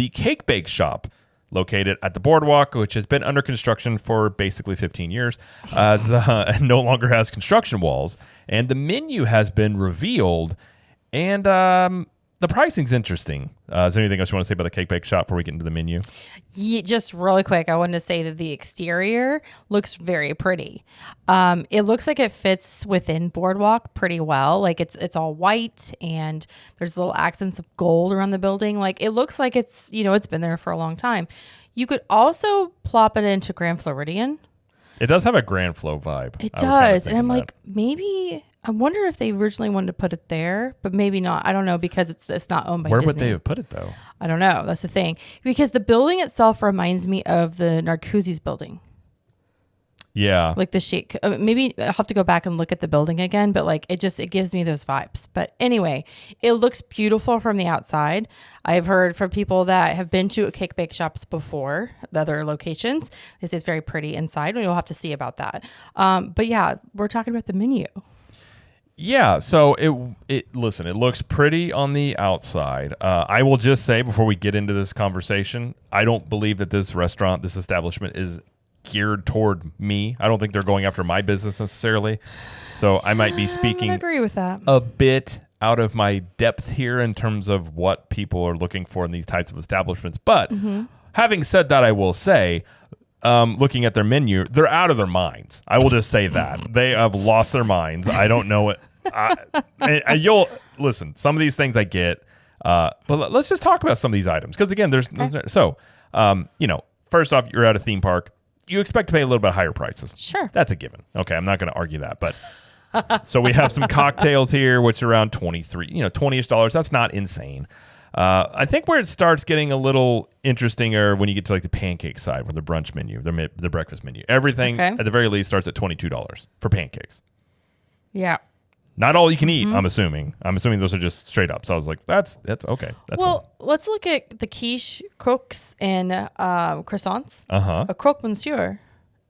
the Cake Bake Shop, located at the Boardwalk, which has been under construction for basically 15 years, and no longer has construction walls. And the menu has been revealed, and the pricing's interesting. Is there anything else you want to say about the Cake Bake Shop before we get into the menu? Yeah, just really quick, I wanted to say that the exterior looks very pretty. It looks like it fits within Boardwalk pretty well. Like it's all white and there's little accents of gold around the building. Like it looks like it's been there for a long time. You could also plop it into Grand Floridian. It does have a Grand Flow vibe. It does. And I'm like, maybe I wonder if they originally wanted to put it there, but maybe not. I don't know, because it's not owned by Disney. Where would they have put it though? I don't know. That's the thing. Because the building itself reminds me of the Narcoossee's building. Yeah. Like the shape. Maybe I'll have to go back and look at the building again, but like it gives me those vibes. But anyway, it looks beautiful from the outside. I've heard from people that have been to Cake Bake Shops before, the other locations. They say it's very pretty inside. We'll have to see about that. But yeah, we're talking about the menu. Yeah, so it looks pretty on the outside. I will just say before we get into this conversation, I don't believe that this establishment is geared toward me. I don't think they're going after my business necessarily. So I might be speaking I agree with that. a bit out of my depth here in terms of what people are looking for in these types of establishments. But having said that, I will say, looking at their menu, they're out of their minds. I will just say that. They have lost their minds. I don't know it. You'll listen, some of these things I get, but let's just talk about some of these items. Because again, first off, you're at a theme park. You expect to pay a little bit higher prices. Sure. That's a given. Okay, I'm not going to argue that. But so we have some cocktails here, which are around $20-ish. That's not insane. I think where it starts getting a little interesting are when you get to like the pancake side with the brunch menu, the breakfast menu. Everything at the very least starts at $22 for pancakes. Yeah. Not all you can eat, I'm assuming. I'm assuming those are just straight up. So I was like, that's okay. Let's look at the quiche, croques, and croissants. Uh-huh. A croque monsieur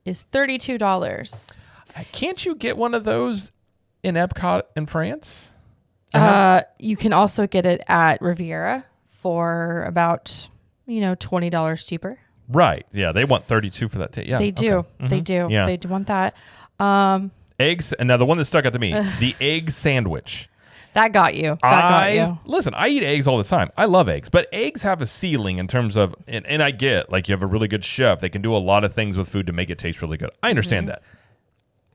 is $32. Can't you get one of those in Epcot in France? You can also get it at Riviera for about, $20 cheaper. Right. Yeah, they want 32 for that. Yeah, they do. Okay. Mm-hmm. They do. Yeah. They do want that. Eggs, and now the one that stuck out to me, the egg sandwich. That got you. Listen, I eat eggs all the time. I love eggs, but eggs have a ceiling in terms of, and I get, like, you have a really good chef. They can do a lot of things with food to make it taste really good. I understand that.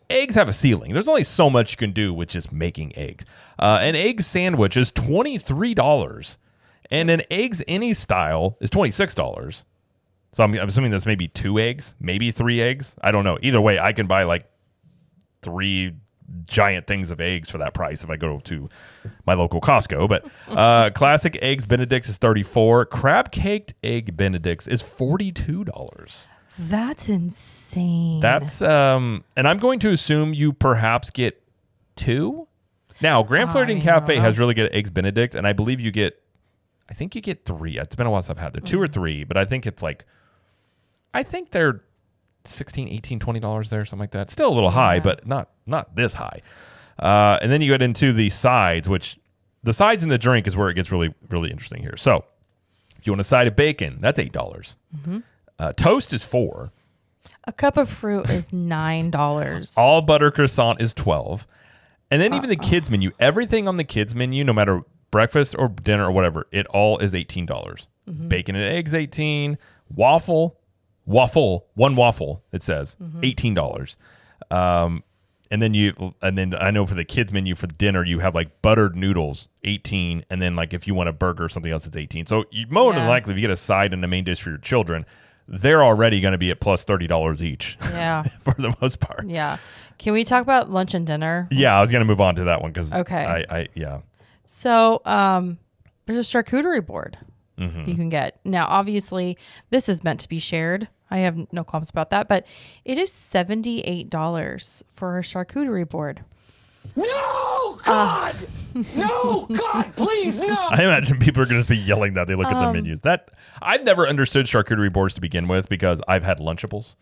Eggs have a ceiling. There's only so much you can do with just making eggs. An egg sandwich is $23, and an eggs any style is $26. So I'm assuming that's maybe 2 eggs, maybe 3 eggs. I don't know. Either way, I can buy like 3 giant things of eggs for that price if I go to my local Costco. But classic eggs Benedict's is $34. Crab caked egg Benedict's is $42. That's insane. That's and I'm going to assume you perhaps get 2. Now, Grand Floridian Cafe has really good eggs Benedict, and I believe you get 3. It's been a while since I've had there. 2 or 3, but I think they're $16, $18, $20 there, something like that. Still a little high, but not this high. And then you get into the sides, which the sides and the drink is where it gets really, really interesting here. So if you want a side of bacon, that's $8. Mm-hmm. Toast is $4. A cup of fruit is $9. All butter croissant is $12. And then even the kids menu, everything on the kids menu, no matter breakfast or dinner or whatever, it all is $18. Mm-hmm. Bacon and eggs, $18. One waffle, it says, $18. And then I know for the kids menu for dinner, you have like buttered noodles, $18. And then like if you want a burger or something else, it's $18. So more than likely, if you get a side and a main dish for your children, they're already going to be at plus $30 each. Yeah. For the most part. Yeah. Can we talk about lunch and dinner? Yeah, I was going to move on to that one because yeah. So there's a charcuterie board you can get. Now, obviously, this is meant to be shared. I have no comments about that, but it is $78 for a charcuterie board. No, God! No, God, please, no! I imagine people are going to just be yelling that they look at the menus. That I've never understood charcuterie boards to begin with because I've had Lunchables.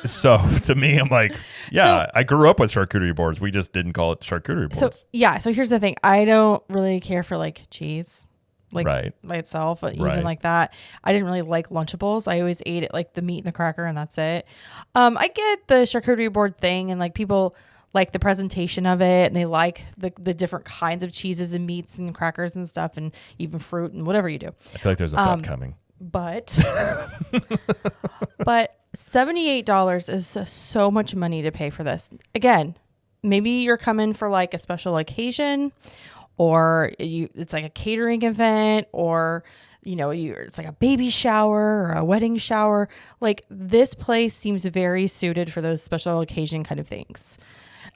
So to me, I'm like, I grew up with charcuterie boards. We just didn't call it charcuterie boards. So here's the thing. I don't really care for like cheese. like Right. by itself, Right. even like that. I didn't really like Lunchables. I always ate it like the meat and the cracker and that's it. I get the charcuterie board thing and like people like the presentation of it and they like the different kinds of cheeses and meats and crackers and stuff and even fruit and whatever you do. I feel like there's a butt coming. But but $78 is so much money to pay for this. Again, maybe you're coming for like a special occasion or it's like a catering event or it's like a baby shower or a wedding shower. Like this place seems very suited for those special occasion kind of things.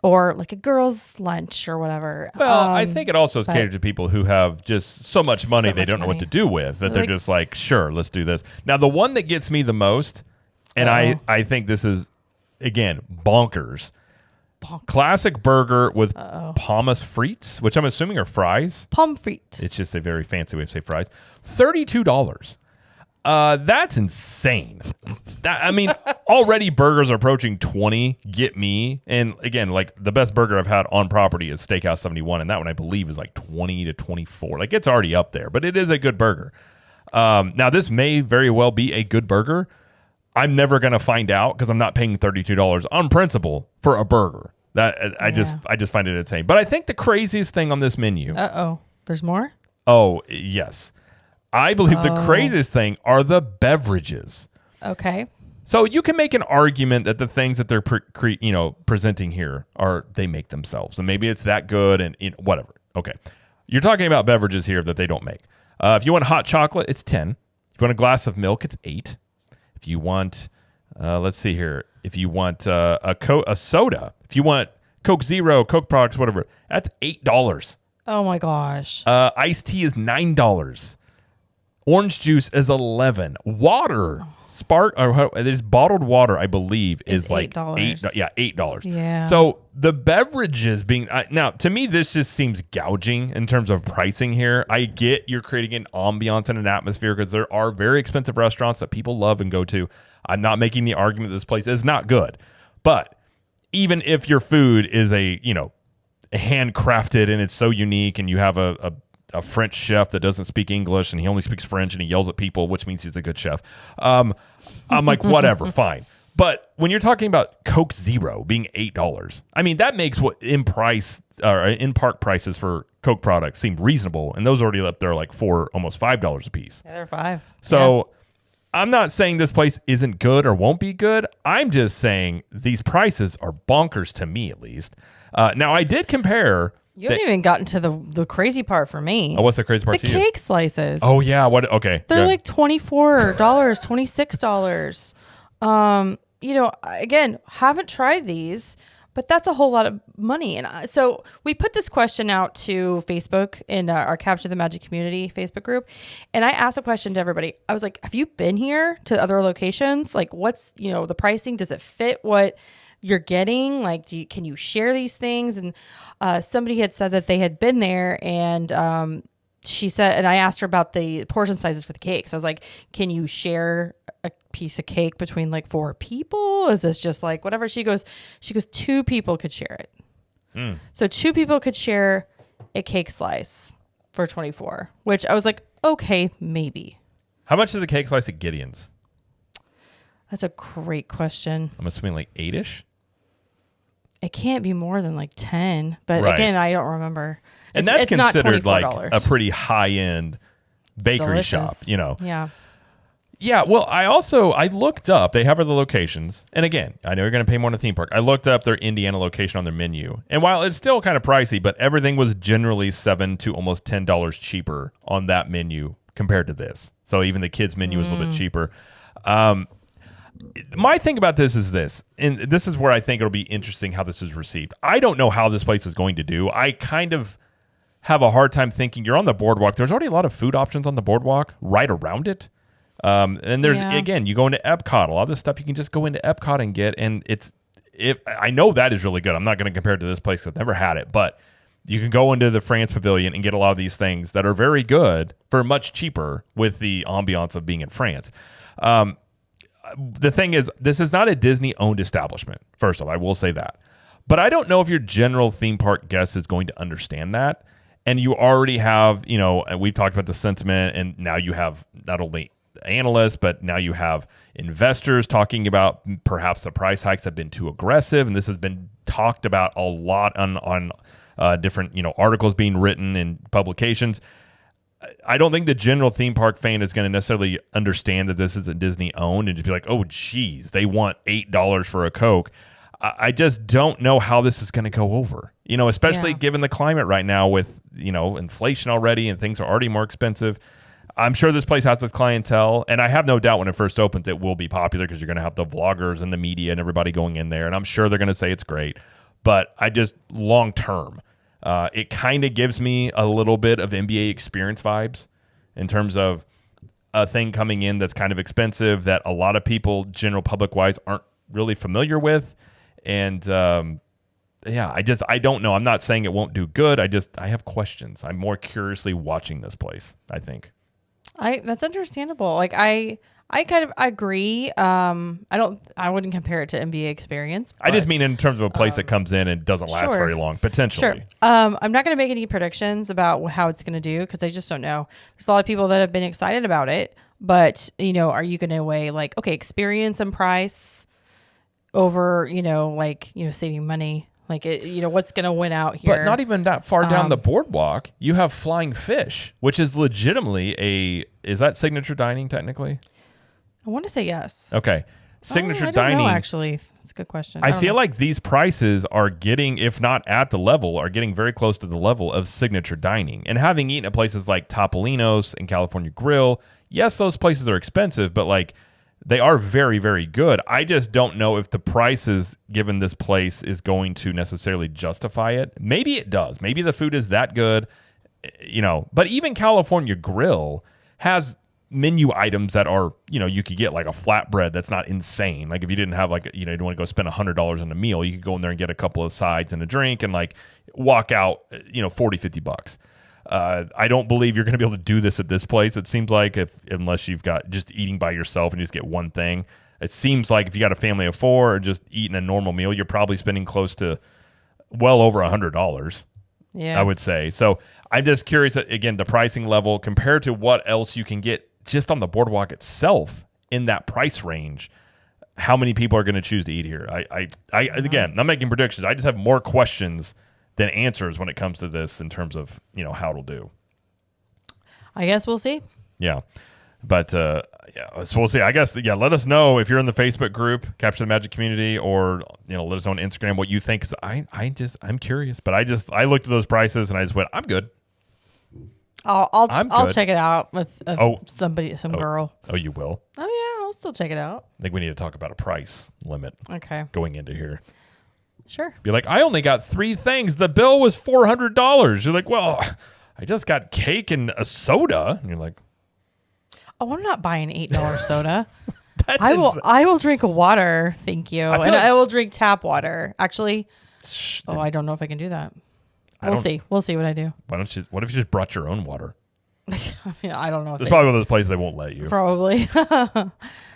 Or like a girl's lunch or whatever. Well, I think it also is catered to people who have just so much money they don't know what to do with that they're just like, sure, let's do this. Now, the one that gets me the most, and I think this is, again, bonkers. Classic burger with pommes frites, which I'm assuming are fries. Pommes frites. It's just a very fancy way to say fries. $32. That's insane. Already burgers are approaching 20. Get me. And again, like the best burger I've had on property is Steakhouse 71, and that one I believe is like 20 to 24. Like it's already up there, but it is a good burger. Now this may very well be a good burger. I'm never going to find out because I'm not paying $32 on principle for a burger. I just find it insane. But I think the craziest thing on this menu. There's more? Oh, yes. I believe the craziest thing are the beverages. Okay. So you can make an argument that the things that they're presenting here they make themselves, and maybe it's that good and whatever. Okay, you're talking about beverages here that they don't make. If you want hot chocolate, it's 10. If you want a glass of milk, it's 8. If you want, let's see here. If you want a soda, if you want Coke Zero, Coke products, whatever, that's $8. Oh my gosh. Iced tea is $9. Orange juice is $11. Water, there's bottled water, I believe, is like $8. Yeah, $8. Yeah. So the beverages being now to me, this just seems gouging in terms of pricing here. I get you're creating an ambiance and an atmosphere because there are very expensive restaurants that people love and go to. I'm not making the argument that this place is not good, but even if your food is handcrafted and it's so unique, and you have a French chef that doesn't speak English and he only speaks French and he yells at people, which means he's a good chef. I'm like, whatever, fine. But when you're talking about Coke Zero being $8, I mean, that makes what in-park prices for Coke products seem reasonable. And those already up there like almost $5 a piece. Yeah, they're $5. So I'm not saying this place isn't good or won't be good. I'm just saying these prices are bonkers to me, at least. Now, I did compare. You haven't even gotten to the crazy part for me. Oh, what's the crazy part to you? The cake slices. Oh, yeah. What? Okay. They're like $24, $26. Again, haven't tried these, but that's a whole lot of money. And so we put this question out to Facebook in our Capture the Magic Community Facebook group. And I asked a question to everybody. I was like, have you been here to other locations? Like, what's, the pricing? Does it fit what you're getting? Like, can you share these things? And somebody had said that they had been there, and she said, and I asked her about the portion sizes for the cakes. I was like, can you share a piece of cake between like 4 people? Is this just like whatever? She goes, 2 people could share it. So 2 people could share a cake slice for 24, which I was like, okay, maybe. How much is a cake slice at Gideon's? That's a great question. I'm assuming like 8-ish. It can't be more than like 10, but Right. Again, I don't remember. And that's not considered like $24. a pretty high-end bakery Delicious. shop, Yeah. Yeah, well, I looked up. They have other locations. And again, I know you're going to pay more in a theme park. I looked up their Indiana location on their menu. And while it's still kind of pricey, but everything was generally $7 to almost $10 cheaper on that menu compared to this. So even the kids' menu is a little bit cheaper. My thing about this is this, and this is where I think it'll be interesting how this is received. I don't know how this place is going to do. I kind of have a hard time thinking you're on the boardwalk. There's already a lot of food options on the boardwalk right around it. And there's, again, you go into Epcot, a lot of this stuff you can just go into Epcot and get, and I know that is really good. I'm not going to compare it to this place because I've never had it, but you can go into the France Pavilion and get a lot of these things that are very good for much cheaper with the ambiance of being in France. The thing is, this is not a Disney-owned establishment, first of all. I will say that. But I don't know if your general theme park guest is going to understand that. and you already have, and we've talked about the sentiment, and now you have not only analysts, but now you have investors talking about perhaps the price hikes have been too aggressive, and this has been talked about a lot on different articles being written in publications. I don't think the general theme park fan is going to necessarily understand that this isn't Disney owned and just be like, oh, geez, they want $8 for a Coke. I just don't know how this is going to go over, especially given the climate right now with, inflation already and things are already more expensive. I'm sure this place has its clientele, and I have no doubt when it first opens, it will be popular because you're going to have the vloggers and the media and everybody going in there, and I'm sure they're going to say it's great. But I just, long term, it kind of gives me a little bit of NBA experience vibes in terms of a thing coming in that's kind of expensive that a lot of people, general public-wise, aren't really familiar with. And I don't know. I'm not saying it won't do good. I have questions. I'm more curiously watching this place, I think. That's understandable. Like I kind of agree. I wouldn't compare it to NBA experience. I just mean in terms of a place that comes in and doesn't last very long, potentially. Sure. I'm not going to make any predictions about how it's going to do because I just don't know. There's a lot of people that have been excited about it, but are you going to weigh like, okay, experience and price over, saving money? Like, what's going to win out here? But not even that far down the boardwalk, you have Flying Fish, which is legitimately is that signature dining technically? I want to say yes. Okay. Signature I dining. don't know, actually. That's a good question. I feel like these prices are getting, if not at the level, are getting very close to the level of signature dining. And having eaten at places like Topolino's and California Grill, yes, those places are expensive, but like they are very, very good. I just don't know if the prices given this place is going to necessarily justify it. Maybe it does. Maybe the food is that good, But even California Grill has menu items that are, you could get like a flatbread that's not insane. Like if you didn't have like, you don't want to go spend $100 on a meal, you could go in there and get a couple of sides and a drink and like walk out, $40-$50. I don't believe you're going to be able to do this at this place. It seems like unless you've got just eating by yourself and you just get one thing, it seems like if you got a family of four or just eating a normal meal, you're probably spending close to well over $100. Yeah, I would say. So I'm just curious, again, the pricing level compared to what else you can get just on the boardwalk itself in that price range. How many people are going to choose to eat here? I again, not making predictions. I just have more questions than answers when it comes to this in terms of, how it'll do. I guess we'll see. Yeah. But, so we'll see. I guess, let us know if you're in the Facebook group, Capture the Magic Community, or, let us know on Instagram what you think. 'Cause I'm curious. But I looked at those prices and I just went, I'm good. I'll check it out with some girl. Oh, you will? Oh yeah, I'll still check it out. I think we need to talk about a price limit. Okay. Going into here. Sure. Be like, I only got 3 things. The bill was $400. You're like, well, I just got cake and a soda. And you're like, oh, I'm not buying an $8 soda. That's I will drink water, thank you, and I will drink tap water. Actually, I don't know if I can do that. We'll see. We'll see what I do. What if you just brought your own water? I mean, I don't know. There's probably one of those places they won't let you. Probably.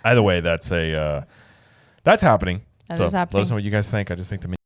Either way, that's happening. That is happening. Let us know what you guys think. I just think the